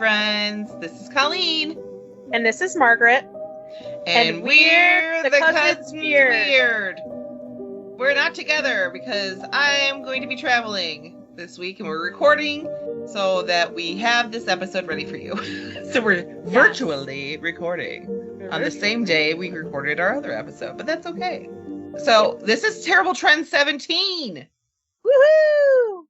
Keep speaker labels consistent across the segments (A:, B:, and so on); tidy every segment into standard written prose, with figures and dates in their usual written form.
A: friends. This is Colleen.
B: And this is Margaret.
A: And we're the Cousinsweird. We're not together because I am going to be traveling this week and we're recording so that we have this episode ready for you. So we're virtually recording on the same day we recorded our other episode, but that's okay. So this is Terrible Trend 17.
B: Woohoo!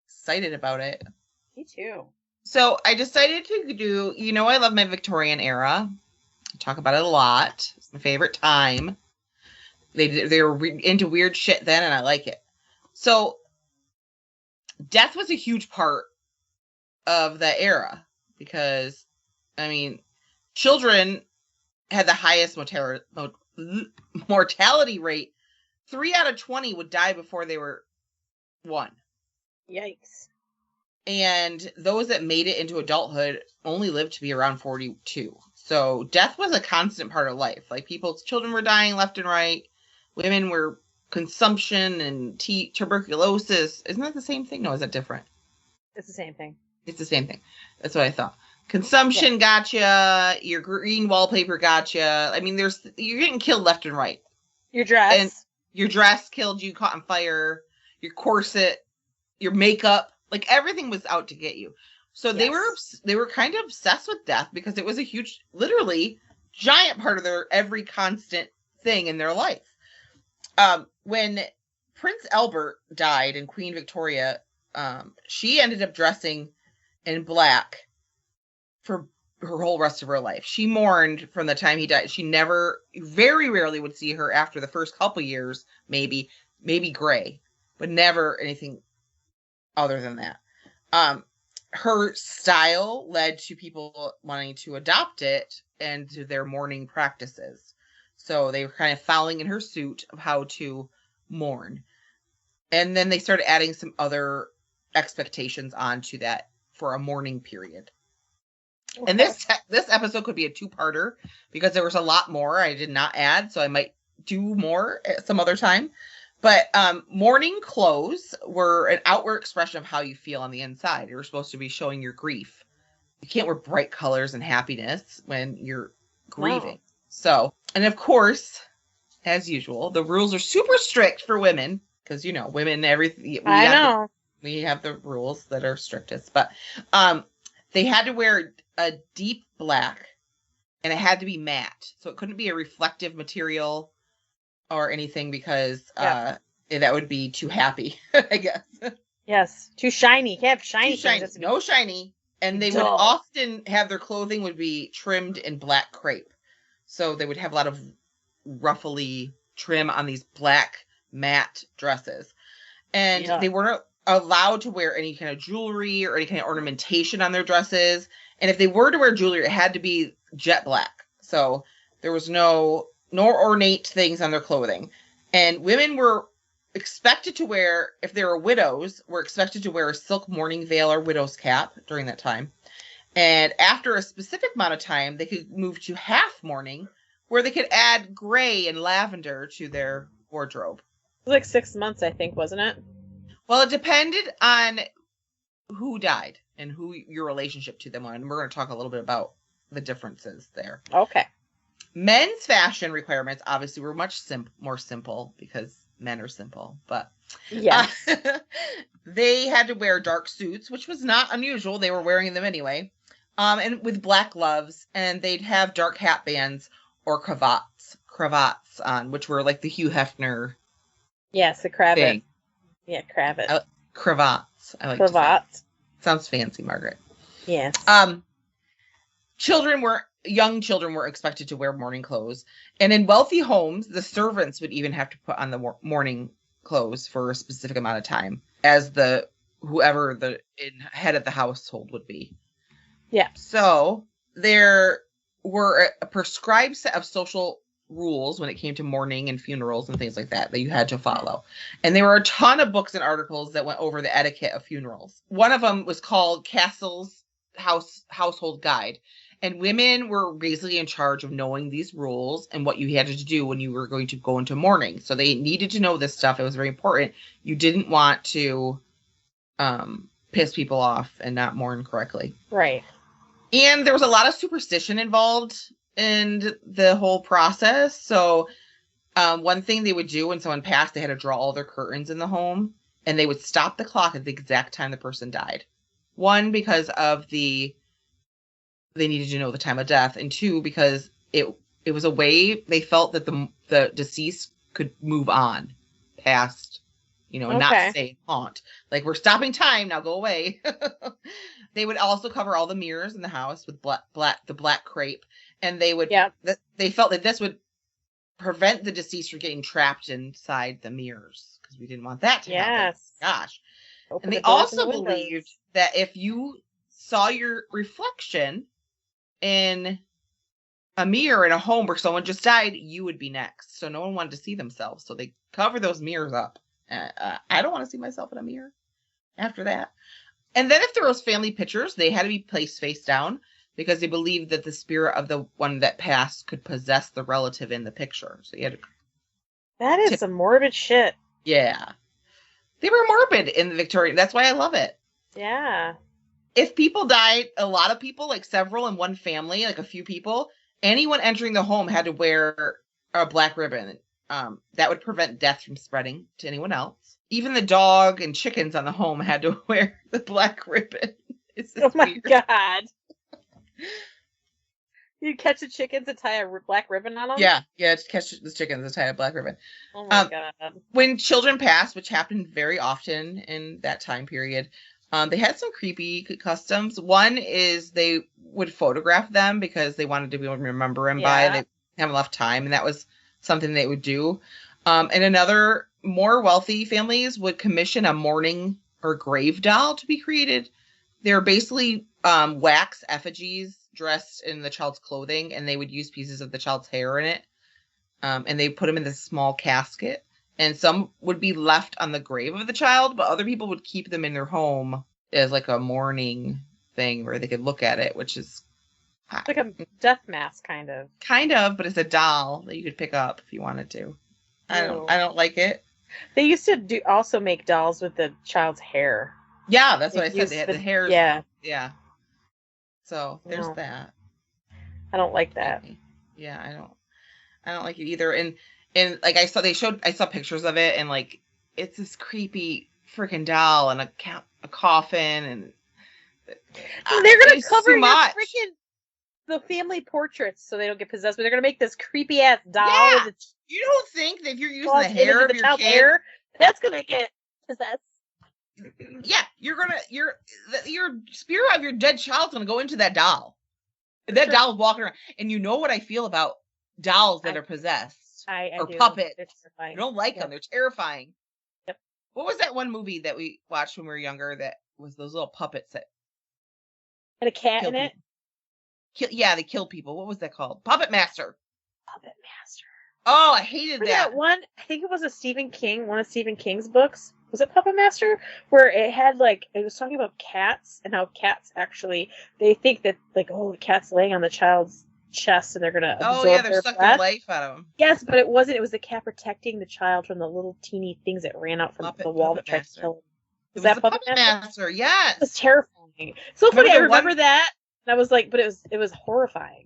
A: Excited about it.
B: Me too.
A: So I decided to do, I love my Victorian era. I talk about it a lot. It's my favorite time. They were into weird shit then, and I like it. So death was a huge part of the era because, children had the highest mortality rate. 3 out of 20 would die before they were 1.
B: Yikes.
A: And those that made it into adulthood only lived to be around 42. So death was a constant part of life. Like children were dying left and right. Women were consumption and tuberculosis. Isn't that the same thing? No, is that different?
B: It's the same thing.
A: It's the same thing. That's what I thought. Consumption gotcha. Your green wallpaper gotcha. You're getting killed left and right.
B: Your dress.
A: And your dress killed you, caught on fire. Your corset, your makeup. Like everything was out to get you. So they were kind of obsessed with death because it was a huge, literally giant part of their every constant thing in their life. When Prince Albert died and Queen Victoria, she ended up dressing in black for her whole rest of her life. She mourned from the time he died. She very rarely would see her after the first couple years, maybe gray, but never anything other than that. Her style led to people wanting to adopt it and to their mourning practices. So they were kind of following in her suit of how to mourn. And then they started adding some other expectations onto that for a mourning period. Okay. And this episode could be a 2-parter because there was a lot more I did not add, so I might do more at some other time. But mourning clothes were an outward expression of how you feel on the inside. You're supposed to be showing your grief. You can't wear bright colors and happiness when you're grieving. Wow. So, and of course, as usual, the rules are super strict for women because, women, everything. We have the rules that are strictest. But they had to wear a deep black and it had to be matte. So it couldn't be a reflective material or anything because that would be too happy, I guess.
B: Yes, too shiny. You can't have shiny.
A: No shiny. And they would often have their clothing would be trimmed in black crepe. So they would have a lot of ruffly trim on these black matte dresses. And they weren't allowed to wear any kind of jewelry or any kind of ornamentation on their dresses. And if they were to wear jewelry, it had to be jet black. So there was no ornate things on their clothing. And women were expected to wear, if they were widows, were expected to wear a silk mourning veil or widow's cap during that time. And after a specific amount of time, they could move to half mourning, where they could add gray and lavender to their wardrobe.
B: It was like 6 months, I think, wasn't it?
A: Well, it depended on who died and who your relationship to them was. And we're going to talk a little bit about the differences there.
B: Okay.
A: Men's fashion requirements obviously were much more simple because men are simple, but they had to wear dark suits, which was not unusual. They were wearing them anyway, and with black gloves, and they'd have dark hat bands or cravats on, which were like the Hugh Hefner.
B: Yes, the cravat.
A: Thing.
B: Yeah, cravat.
A: Cravats. I like
B: cravats.
A: Sounds fancy, Margaret.
B: Yes.
A: Young children were expected to wear mourning clothes. And in wealthy homes, the servants would even have to put on the mourning clothes for a specific amount of time, as whoever the head of the household would be.
B: Yeah.
A: So there were a prescribed set of social rules when it came to mourning and funerals and things like that you had to follow. And there were a ton of books and articles that went over the etiquette of funerals. One of them was called Castle's Household Guide. And women were basically in charge of knowing these rules and what you had to do when you were going to go into mourning. So they needed to know this stuff. It was very important. You didn't want to piss people off and not mourn correctly.
B: Right.
A: And there was a lot of superstition involved in the whole process. So one thing they would do when someone passed, they had to draw all their curtains in the home, and they would stop the clock at the exact time the person died. One, because of they needed to know the time of death, and two, because it was a way they felt that the deceased could move on past, and not stay haunt. Like, we're stopping time, now go away. They would also cover all the mirrors in the house with the black crepe, and they would they felt that this would prevent the deceased from getting trapped inside the mirrors, because we didn't want that to happen. Gosh. And they also believed that if you saw your reflection in a mirror in a home where someone just died, you would be next. So no one wanted to see themselves. So they cover those mirrors up. I don't want to see myself in a mirror after that. And then if there was family pictures, they had to be placed face down, because they believed that the spirit of the one that passed could possess the relative in the picture. So you had to...
B: That is some morbid shit.
A: Yeah. They were morbid in the Victorian. That's why I love it.
B: Yeah.
A: If people died, a lot of people, like several in one family, like a few people, anyone entering the home had to wear a black ribbon. That would prevent death from spreading to anyone else. Even the dog and chickens on the home had to wear the black ribbon.
B: Oh my God. You catch the chickens and tie a black ribbon on them?
A: Yeah, just catch the chickens and tie a black ribbon.
B: Oh my God.
A: When children passed, which happened very often in that time period, they had some creepy customs. One is they would photograph them because they wanted to be able to remember them by, and they have enough time, and that was something they would do. And another, more wealthy families would commission a mourning or grave doll to be created. They're basically wax effigies dressed in the child's clothing, and they would use pieces of the child's hair in it. And they put them in this small casket. And some would be left on the grave of the child, but other people would keep them in their home as like a mourning thing where they could look at it, which is
B: like a death mask, kind of.
A: Kind of, but it's a doll that you could pick up if you wanted to. I don't like it.
B: They used to also make dolls with the child's hair.
A: Yeah, that's what I said. They had the hair.
B: Yeah.
A: Yeah. So there's that.
B: I don't like that.
A: Yeah, I don't like it either. And like I saw pictures of it, and like it's this creepy freaking doll and a coffin, and
B: they're gonna cover the family portraits so they don't get possessed. But they're gonna make this creepy ass doll.
A: Yeah. You don't think that if you're using the hair of your kid,
B: that's gonna get possessed?
A: Yeah, your spirit of your dead child's gonna go into that doll. That doll's walking around, and you know what I feel about dolls that are possessed or puppets. I don't like them; they're terrifying.
B: Yep.
A: What was that one movie that we watched when we were younger that was those little puppets that
B: had a cat in it?
A: They killed people. What was that called? Puppet Master.
B: Puppet Master.
A: Oh, I hated that
B: one. I think it was one of Stephen King's books. Was it Puppet Master? Where it had it was talking about cats and how cats actually, they think that the cat's laying on the child's chest and they're going to absorb
A: they're sucking their life out of them.
B: Yes, but it wasn't. It was the cat protecting the child from the little teeny things that ran out from the wall that tried to kill him.
A: Was that Puppet Master? Yes.
B: It was terrifying. So funny. I remember that. And I was like, but it was horrifying.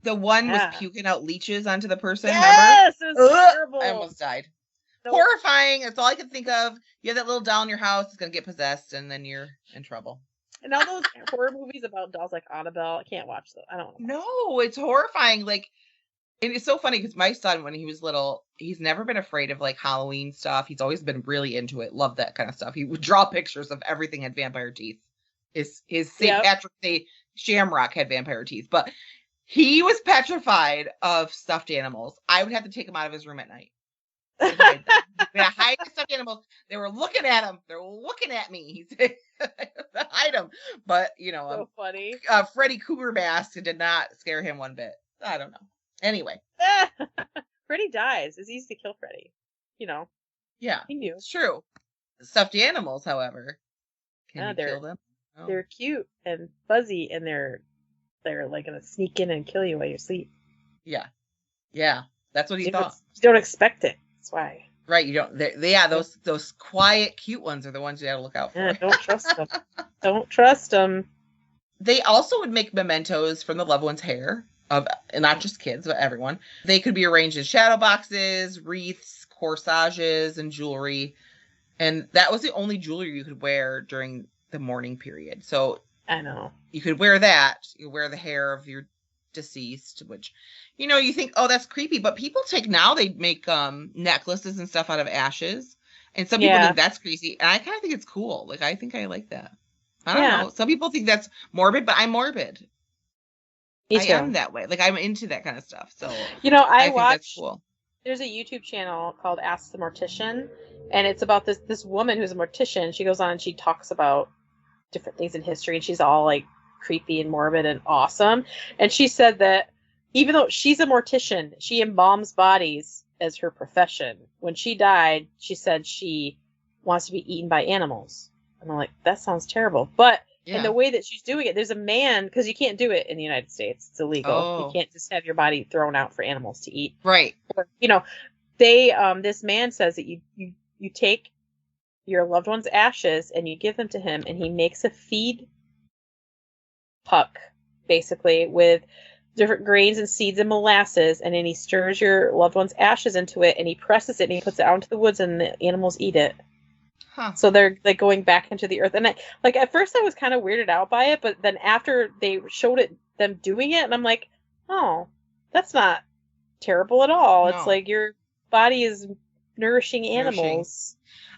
A: The one was puking out leeches onto the person.
B: Yes, remember? It was terrible.
A: I almost died. Horrifying. That's all I could think of. You have that little doll in your house. It's going to get possessed, and then you're in trouble.
B: And all those horror movies about dolls like Annabelle, I can't watch them. I don't know.
A: No, it's horrifying. And it's so funny because my son, when he was little, he's never been afraid of Halloween stuff. He's always been really into it. Loved that kind of stuff. He would draw pictures of everything had vampire teeth. His St. Patrick's Day shamrock had vampire teeth, but he was petrified of stuffed animals. I would have to take him out of his room at night. Hide the stuffed animals. They were looking at him. They're looking at me. He said, hide them. But
B: so funny.
A: Freddy Krueger mask did not scare him one bit. I don't know. Anyway,
B: Freddy dies. It's easy to kill Freddy.
A: Yeah,
B: he knew.
A: It's true. Stuffed animals, however, can you kill them? No.
B: They're cute and fuzzy, and they're gonna sneak in and kill you while you sleep.
A: Yeah. That's what he thought.
B: You don't expect it. That's why.
A: Right, you don't. Those quiet, cute ones are the ones you gotta look out for.
B: Yeah, don't trust them. Don't trust them.
A: They also would make mementos from the loved one's hair, and not just kids, but everyone. They could be arranged in shadow boxes, wreaths, corsages, and jewelry. And that was the only jewelry you could wear during the mourning period. So
B: I know.
A: you could wear that. You wear the hair of your deceased, which, you think, oh, that's creepy. But people they make necklaces and stuff out of ashes. And some people think that's crazy. And I kind of think it's cool. Like, I think I like that. I don't know. Some people think that's morbid, but I'm morbid. I am that way. Like, I'm into that kind of stuff. So,
B: I think
A: that's cool.
B: There's a YouTube channel called Ask the Mortician, and it's about this woman who's a mortician. She goes on and she talks about different things in history, and she's all like creepy and morbid and awesome. And she said that even though she's a mortician, she embalms bodies as her profession. When she died, she said she wants to be eaten by animals. And I'm like, that sounds terrible. But in the way that she's doing it, there's a man, because you can't do it in the United States. It's illegal. Oh. You can't just have your body thrown out for animals to eat.
A: Right.
B: Or, this man says that you take your loved one's ashes and you give them to him, and he makes a feed puck, basically, with different grains and seeds and molasses, and then he stirs your loved one's ashes into it, and he presses it, and he puts it out into the woods, and the animals eat it. Huh. So they're like going back into the earth. And at first I was kind of weirded out by it, but then after they showed them doing it, and I'm like, oh, that's not terrible at all. No. It's like your body is nourishing animals.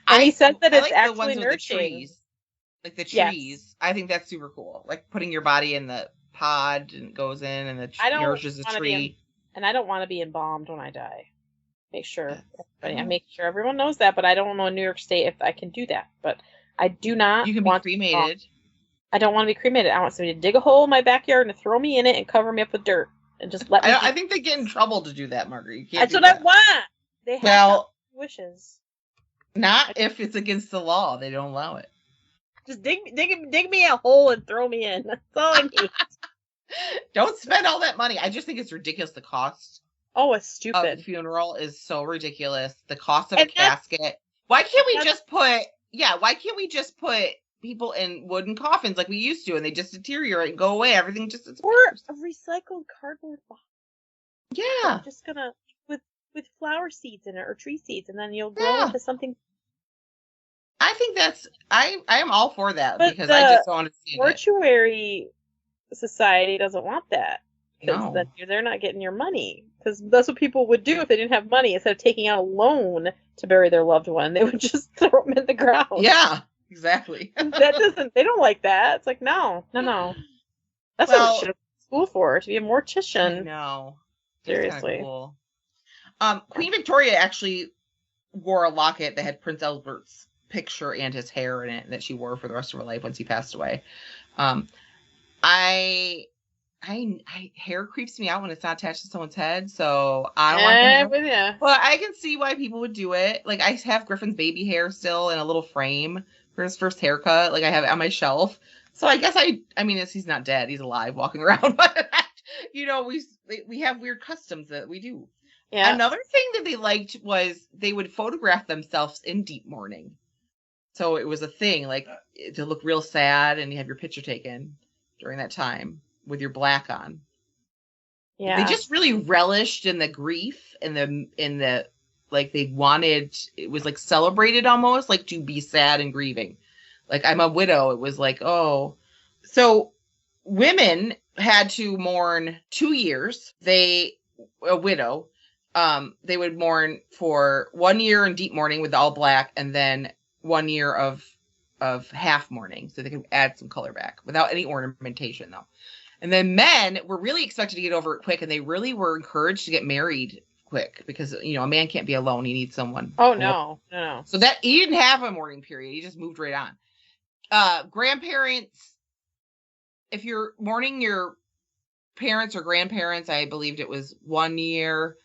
B: And he said that it's actually nourishing. The trees.
A: Like the trees. Yes. I think that's super cool. Like putting your body in the pod and it goes in and it nourishes the tree.
B: And I don't want to be embalmed when I die. I make sure everyone knows that, but I don't know in New York State if I can do that. But I do not.
A: You can be cremated.
B: I don't want to be cremated. I want somebody to dig a hole in my backyard and to throw me in it and cover me up with dirt and just let me.
A: I think they get in trouble to do that, Margaret. You can't.
B: That's what I want. They have wishes.
A: Not if it's against the law. They don't allow it.
B: Just dig me a hole and throw me in. That's all I need.
A: Don't spend all that money. I just think it's ridiculous. The cost.
B: Oh, it's stupid.
A: Of the funeral is so ridiculous. The cost of a casket. Why can't we just put people in wooden coffins like we used to, and they just deteriorate and go away? Everything just disappears.
B: Or a recycled cardboard box.
A: Yeah.
B: I'm just gonna with flower seeds in it or tree seeds, and then you'll grow into something.
A: I think that's I am all for that, because I just don't understand it.
B: Mortuary society doesn't want that.
A: No.
B: Then they're not getting your money. Because that's what people would do if they didn't have money. Instead of taking out a loan to bury their loved one, they would just throw them in the ground.
A: Yeah, exactly.
B: They don't like that. It's like, no. That's what we should have school for, to be a mortician.
A: No.
B: Seriously.
A: Cool. Queen Victoria actually wore a locket that had Prince Albert's picture and his hair in it that she wore for the rest of her life once he passed away. Hair creeps me out when it's not attached to someone's head, so I don't want hair. But I can see why people would do it. Like, I have Griffin's baby hair still in a little frame for his first haircut. Like, I have it on my shelf. So I guess I mean, he's not dead. He's alive, walking around. But, we have weird customs that we do. Yeah. Another thing that they liked was they would photograph themselves in deep mourning. So it was a thing, like, to look real sad, and you have your picture taken during that time with your black on. Yeah. They just really relished in the grief and the like, they wanted, it was like celebrated almost, like, to be sad and grieving. Like, I'm a widow. It was like, oh. So women had to mourn 2 years. A widow. They would mourn for 1 year in deep mourning with all black, and then 1 year of half mourning, so they could add some color back without any ornamentation, though. And then men were really expected to get over it quick, and they really were encouraged to get married quick, because a man can't be alone. He needs someone.
B: Oh, no.
A: So that he didn't have a mourning period. He just moved right on. Grandparents, if you're mourning your parents or grandparents, I believed it was 1 year.